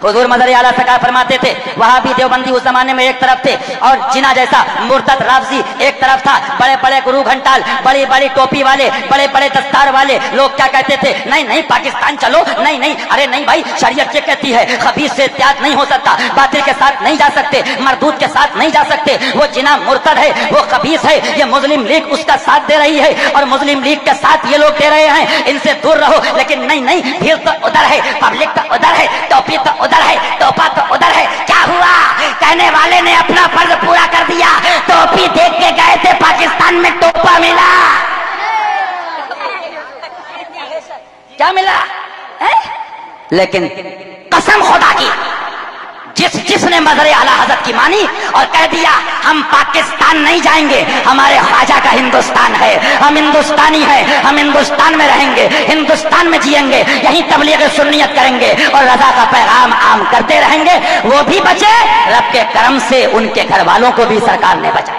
हुजूर mother आला सरकार फरमाते थे वहां भी देवबंदी उस जमाने में एक तरफ थे और जिना जैसा मुर्तद राफजी एक तरफ था। बड़े बड़े गुरु घंटाल, बड़ी बड़ी टोपी वाले, बड़े बड़े दस्तार वाले लोग क्या कहते थे, नहीं नहीं पाकिस्तान चलो, नहीं नहीं, अरे नहीं भाई शरीयत ये कहती है खबीस से इत्याद नहीं हो सकता, बातिल के साथ नहीं जा सकते, मरदूद के साथ नहीं जा सकते, वो जिना मुर्तद है, वो खबीस है, ये मुस्लिम लीग उसका साथ दे रही है और मुस्लिम लीग के साथ ये लोग दे रहे हैं, इनसे दूर रहो। लेकिन नहीं नहीं, भीड़ तो उधर है, पब्लिक तो उधर है, टोपी तो उधर है, टोपा तो उधर है। क्या हुआ? कहने वाले ने अपना फर्ज पूरा कर दिया, टोपी देख के गए थे, पाकिस्तान में टोपा मिला। क्या मिला है? लेकिन कसम खुदा की, जिसने मदर आला हजरत की मानी और कह दिया हम पाकिस्तान नहीं जाएंगे, हमारे ख्वाजा का हिंदुस्तान है, हम हिंदुस्तानी हैं, हम हिंदुस्तान में रहेंगे, हिंदुस्तान में जिएंगे, यहीं तबलीग सुन्नियत करेंगे और रजा का पैगाम आम करते रहेंगे, वो भी बचे, रब के करम से उनके घर वालों को भी सरकार ने बचाया।